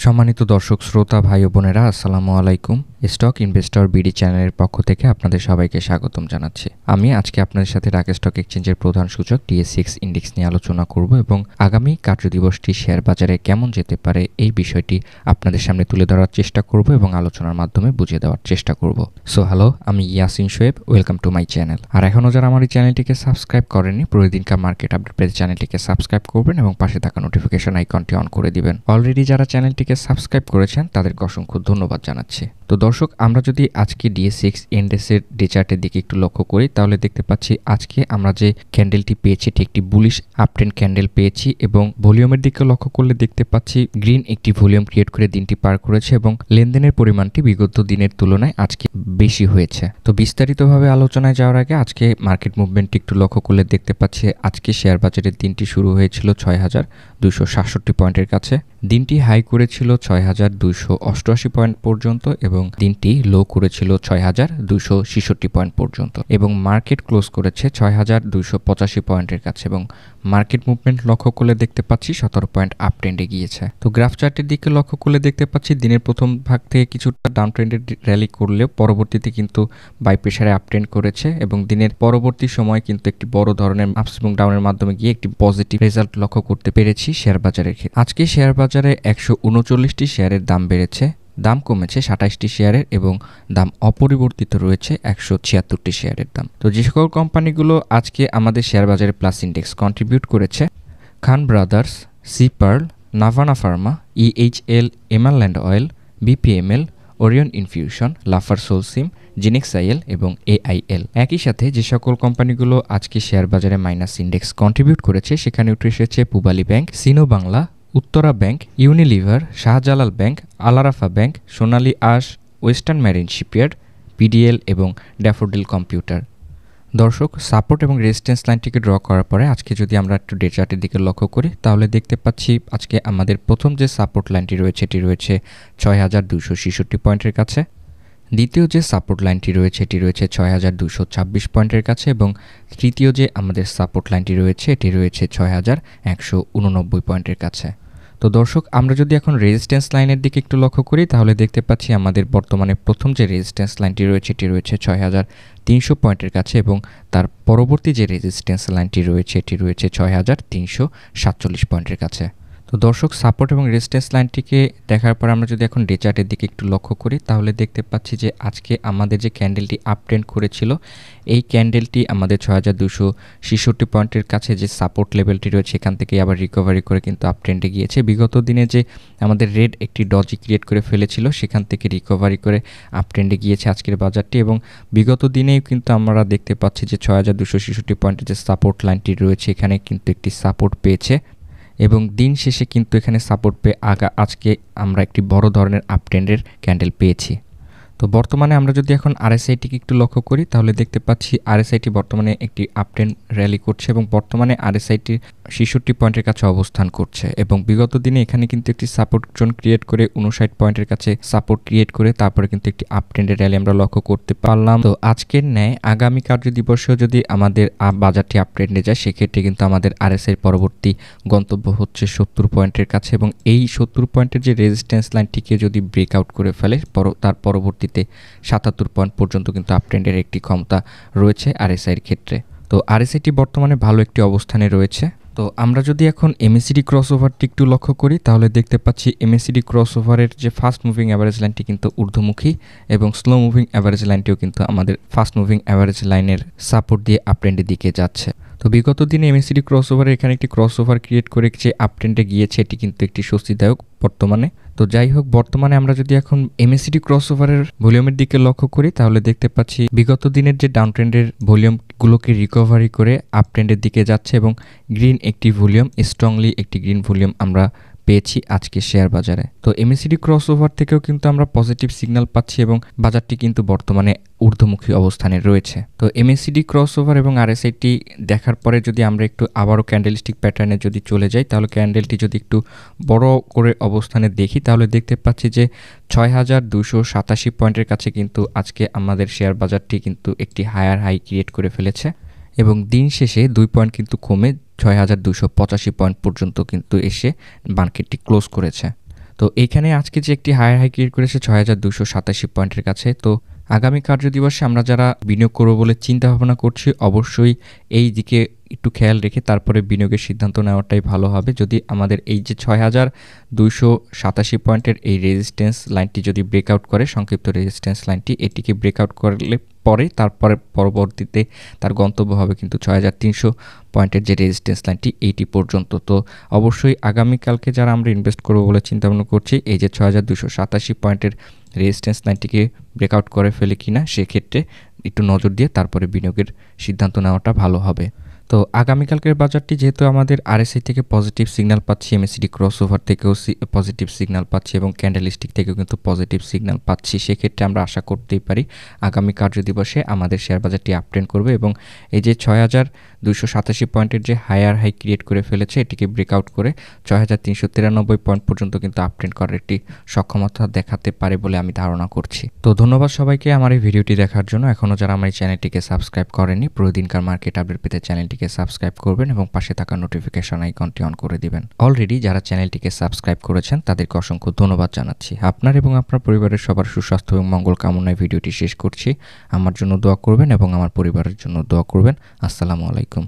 সম্মানিত দর্শক শ্রোতা ভাই ও বোনেরা, আসসালামু আলাইকুম। স্টক ইনভেস্টর বিডি চ্যানেলের পক্ষ থেকে আপনাদের সবাইকে স্বাগতম জানাচ্ছি। আমি আজকে আপনাদের সাথে ঢাকা স্টক এক্সচেঞ্জের প্রধান সূচক dsebd ইন্ডেক্স নিয়ে আলোচনা করব এবং আগামী কার্যদিবসটি শেয়ার বাজারে কেমন যেতে পারে এই বিষয়টি আপনাদের সামনে তুলে ধরার চেষ্টা করব এবং আলোচনার মাধ্যমে বুঝিয়ে দেওয়ার চেষ্টা করব। সো হ্যালো, আমি Yasin Shoaib, welcome to my channel. আর এখনও যারা আমার এই চ্যানেলটিকে সাবস্ক্রাইব করেননি, প্রতিদিনকার মার্কেট আপডেট পেতে চ্যানেলটিকে সাবস্ক্রাইব করবেন এবং পাশে থাকা নোটিফিকেশন আইকনটি অন করে দিবেন। অলরেডি যারা চ্যানেলটিকে সাবস্ক্রাইব করেছেন তাদেরকে অসংখ্য ধন্যবাদ জানাচ্ছি। তো দর্শক, আমরা যদি আজকে dsebd ইন্ডেক্সের ডে চার্টের দিকে একটু লক্ষ্য করি তাহলে দেখতে পাচ্ছি আজকে আমরা যে ক্যান্ডেলটি পেয়েছি এটি একটি বুলিশ আপট্রেন্ড ক্যান্ডেল পেয়েছি এবং ভলিউমের দিকে লক্ষ্য করলে দেখতে পাচ্ছি গ্রিন একটি ভলিউম ক্রিয়েট করে দিনটি পার করেছে এবং লেনদেনের পরিমাণটি বিগত দিনের তুলনায় আজকে বেশি হয়েছে। তো বিস্তারিতভাবে আলোচনায় যাওয়ার আগে আজকে মার্কেট মুভমেন্টটি একটু লক্ষ্য করলে দেখতে পাচ্ছি আজকে শেয়ার বাজারের দিনটি শুরু হয়েছিল ৬,২৬৭ পয়েন্টের কাছে। দিনটি হাই করেছিল ৬,২৮৮ পয়েন্ট পর্যন্ত এবং দিনটি লো করেছিল ৬,২৬৬ পয়েন্ট পর্যন্ত এবং মার্কেট ক্লোজ করেছে ৬,২৮৫ পয়েন্টের কাছে এবং মার্কেট মুভমেন্ট লক্ষ্য করলে দেখতে পাচ্ছি ১৭ পয়েন্ট আপ ট্রেন্ডে গিয়েছে। তো গ্রাফ চার্টের দিকে লক্ষ্য করলে দেখতে পাচ্ছি দিনের প্রথম ভাগ থেকে কিছুটা ডাউন ট্রেন্ডের র্যালি করলেও পরবর্তীতে কিন্তু বাই প্রেসারে আপ ট্রেন্ড করেছে এবং দিনের পরবর্তী সময় কিন্তু একটি বড় ধরনের আপস এবং ডাউনের মাধ্যমে গিয়ে একটি পজিটিভ রেজাল্ট লক্ষ্য করতে পেরেছি শেয়ার বাজারের ক্ষেত্রে। আজকে শেয়ার বাজারে ১৩৯টি শেয়ারের দাম বেড়েছে, দাম কমেছে ২৭টি শেয়ারের এবং দাম অপরিবর্তিত রয়েছে ১৭৬টি শেয়ারের দাম। তো যে সকল কোম্পানিগুলো আজকে আমাদের শেয়ার বাজারে প্লাস ইন্ডেক্স কন্ট্রিবিউট করেছে: Khan Brothers, Sea Pearl, Navana Pharma, EHL, Emerald Oil, BPML, Orion Infusion, Lafarge Holcim, Genexil এবং AIL। একই সাথে যে সকল কোম্পানিগুলো আজকে শেয়ার বাজারে মাইনাস ইন্ডেক্স কন্ট্রিবিউট করেছে সেখানে উঠে এসেছে Pubali bank, Sinobangla, Uttara bank, Unilever, Shahjalal bank, Al Arafah bank, Sonali Aansh, Western Marine Shipyard, PDL এবং ড্যাফোডিল কম্পিউটার। দর্শক, সাপোর্ট এবং রেজিস্ট্যান্স লাইনটিকে ড্র করার পরে আজকে যদি আমরা একটু ডে চার্টের দিকে লক্ষ্য করি তাহলে দেখতে পাচ্ছি আজকে আমাদের প্রথম যে সাপোর্ট লাইনটি রয়েছে এটি রয়েছে ৬,২৬৬ পয়েন্টের কাছে। দ্বিতীয় যে সাপোর্ট লাইনটি রয়েছে এটি রয়েছে ৬,২২৬ পয়েন্টের কাছে এবং তৃতীয় যে আমাদের সাপোর্ট লাইনটি রয়েছে এটি রয়েছে ৬,১৮৯ পয়েন্টের কাছে। তো দর্শক, আমরা যদি এখন রেজিস্ট্যান্স লাইনের দিকে একটু লক্ষ্য করি তাহলে দেখতে পাচ্ছি আমাদের বর্তমানে প্রথম যে রেজিস্ট্যান্স লাইনটি রয়েছে এটি রয়েছে ৬,৩০০ পয়েন্টের কাছে এবং তার পরবর্তী যে রেজিস্ট্যান্স লাইনটি রয়েছে এটি রয়েছে ৬,৩৪৭ পয়েন্টের কাছে। তো দর্শক, সাপোর্ট এবং রেজিস্ট্যান্স লাইনটিকে দেখার পর আমরা যদি এখন ডে চার্টের দিকে একটু লক্ষ্য করি তাহলে দেখতে পাচ্ছি যে আজকে আমাদের যে ক্যান্ডেলটি আপ ট্রেন্ড করেছিল এই ক্যান্ডেলটি আমাদের ৬,২৬৬ পয়েন্টের কাছে যে সাপোর্ট লেভেলটি রয়েছে এখান থেকে আবার রিকভারি করে কিন্তু আপ ট্রেন্ডে গিয়েছে। বিগত দিনে যে আমাদের রেড একটি ডজি ক্রিয়েট করে ফেলেছিল সেখান থেকে রিকভারি করে আপ ট্রেন্ডে গিয়েছে আজকের বাজারটি এবং বিগত দিনেই কিন্তু আমরা দেখতে পাচ্ছি যে ৬,২৬৬ পয়েন্টের যে সাপোর্ট লাইনটি রয়েছে এখানে কিন্তু একটি সাপোর্ট পেয়েছে এবং দিন শেষে কিন্তু এখানে সাপোর্ট পেয়ে আজকে আমরা একটি বড় ধরনের আপট্রেন্ডের ক্যান্ডেল পেয়েছি। তো বর্তমানে আমরা যদি এখন RSIটিকে একটু লক্ষ্য করি তাহলে দেখতে পাচ্ছি RSIটি বর্তমানে একটি আপট্রেন্ড র্যালি করছে এবং বর্তমানে RSIটি ৬৬ পয়েন্টের কাছে অবস্থান করছে এবং বিগত দিনে এখানে কিন্তু একটি সাপোর্ট জোন ক্রিয়েট করে ৫৯ পয়েন্টের কাছে সাপোর্ট ক্রিয়েট করে তারপরে কিন্তু একটি আপট্রেন্ডের র্যালি আমরা লক্ষ্য করতে পারলাম। তো আজকের ন্যায় আগামী কার্যদিবসেও যদি আমাদের বাজারটি আপট্রেন্ডে যায় সেক্ষেত্রে কিন্তু আমাদের RSIর পরবর্তী গন্তব্য হচ্ছে ৭০ পয়েন্টের কাছে এবং এই ৭০ পয়েন্টের যে রেজিস্ট্যান্স লাইনটিকে যদি ব্রেকআউট করে ফেলে তার পরবর্তীতে ৭৭ পয়েন্ট পর্যন্ত কিন্তু আপট্রেন্ডের একটি ক্ষমতা রয়েছে RSIর ক্ষেত্রে। তো RSIটি বর্তমানে ভালো একটি অবস্থানে রয়েছে। তো আমরা যদি এখন MACD ক্রসওভারটি একটু লক্ষ্য করি তাহলে দেখতে পাচ্ছি MACD ক্রসওভারের যে ফাস্ট মুভিং অ্যাভারেজ লাইনটি কিন্তু ঊর্ধ্বমুখী এবং স্লো মুভিং অ্যাভারেজ লাইনটিও কিন্তু আমাদের ফাস্ট মুভিং অ্যাভারেজ লাইনের সাপোর্ট দিয়ে আপট্রেন্ডের দিকে যাচ্ছে। তো বিগত দিনে MACD ক্রসওভারে এখানে একটি ক্রসওভার ক্রিয়েট করে যে আপট্রেন্ডে গিয়েছে এটি কিন্তু একটি স্বস্তিদায়ক বর্তমানে। তো যাই হোক, বর্তমানে আমরা যদি এখন MACD ক্রসওভারের ভলিউমের দিকে লক্ষ্য করি তাহলে দেখতে পাচ্ছি বিগত দিনের যে ডাউন ট্রেন্ডের ভলিউমগুলোকে রিকভারি করে আপ ট্রেন্ডের দিকে যাচ্ছে এবং গ্রিন একটি ভলিউম, স্ট্রংলি একটি গ্রিন ভলিউম আমরা পেয়েছি আজকে শেয়ার বাজারে। তো MACD ক্রসওভার থেকেও কিন্তু আমরা পজিটিভ সিগন্যাল পাচ্ছি এবং বাজারটি কিন্তু বর্তমানে ঊর্ধ্বমুখী অবস্থানে রয়েছে। তো MACD ক্রসওভার এবং RSIটি দেখার পরে যদি আমরা একটু আবারও ক্যান্ডেলস্টিক প্যাটার্নে যদি চলে যাই তাহলে ক্যান্ডেলটি যদি একটু বড় করে অবস্থানে দেখি তাহলে দেখতে পাচ্ছি যে ৬,২৮৭ পয়েন্টের কাছে কিন্তু আজকে আমাদের শেয়ার বাজারটি কিন্তু একটি হায়ার হাই ক্রিয়েট করে ফেলেছে এবং দিন শেষে 2 পয়েন্ট কিন্তু কমে ৬,২৮৫ পয়েন্ট পর্যন্ত কিন্তু এসে মার্কেটটি ক্লোজ করেছে। তো এইখানে আজকে যে একটি হায়ার হাই ক্রিয়েট করেছে ৬,২৮৭ পয়েন্টের কাছে। তো আগামী কার্যদিবসে আমরা যারা বিনিয়োগ করব বলে চিন্তা ভাবনা করছি, অবশ্যই এই দিকে একটু খেয়াল রেখে তারপরে বিনিয়োগের সিদ্ধান্ত নেওয়াটাই ভালো হবে। যদি আমাদের এই যে ৬,২৮৭ পয়েন্টের এই রেজিস্ট্যান্স লাইনটি যদি ব্রেকআউট করে, সংক্ষিপ্ত রেজিস্ট্যান্স লাইনটি, এটিকে ব্রেকআউট করলে তারপরে পরবর্তীতে তার গন্তব্য হবে কিন্তু ৬,৩০০ পয়েন্টের যে রেজিস্ট্যান্স লাইনটি, এইটি পর্যন্ত। তো অবশ্যই আগামীকালকে যারা আমরা ইনভেস্ট করবো বলে চিন্তাভাবনা করছি, এই যে ৬,২৮৭ পয়েন্টের রেজিস্ট্যান্স লাইনটিকে ব্রেকআউট করে ফেলে কিনা, সেক্ষেত্রে একটু নজর দিয়ে তারপরে বিনিয়োগের সিদ্ধান্ত নেওয়াটা ভালো হবে। তো আগামীকালকের বাজারটি যেহেতু আমাদের আরএসআই থেকে পজিটিভ সিগন্যাল পাচ্ছি, এমএসিডি ক্রসওভার থেকেও পজিটিভ সিগন্যাল পাচ্ছি এবং ক্যান্ডেলস্টিক থেকেও কিন্তু পজিটিভ সিগন্যাল পাচ্ছি, সেক্ষেত্রে আমরা আশা করতেই পারি আগামী কার্যদিবসে আমাদের শেয়ার বাজারটি আপট্রেন্ড করবে এবং এই যে ৬,২৮৭ পয়েন্টের যে হায়ার হাই ক্রিয়েট করে ফেলেছে, এটিকে ব্রেকআউট করে ৬,৩৯৩ পয়েন্ট পর্যন্ত কিন্তু আপট্রেন্ড করার একটি সক্ষমতা দেখাতে পারে বলে আমি ধারণা করছি। তো ধন্যবাদ সবাইকে আমার এই ভিডিওটি দেখার জন্য। এখনও যারা আমার এই চ্যানেলটিকে সাবস্ক্রাইব করেনি, প্রতিদিনকার মার্কেট আপডেট পেতে চ্যানেলটিকে সাবস্ক্রাইব করবেন এবং পাশে থাকা নোটিফিকেশন আইকনটি অন করে দিবেন। অলরেডি যারা চ্যানেলটিকে সাবস্ক্রাইব করেছেন তাদেরকে অসংখ্য ধন্যবাদ জানাচ্ছি। আপনার এবং আপনার পরিবারের সবার সুস্বাস্থ্য এবং মঙ্গল কামনায় ভিডিওটি শেষ করছি। আমার জন্য দোয়া করবেন এবং আমার পরিবারের জন্য দোয়া করবেন। আসসালামু আলাইকুম।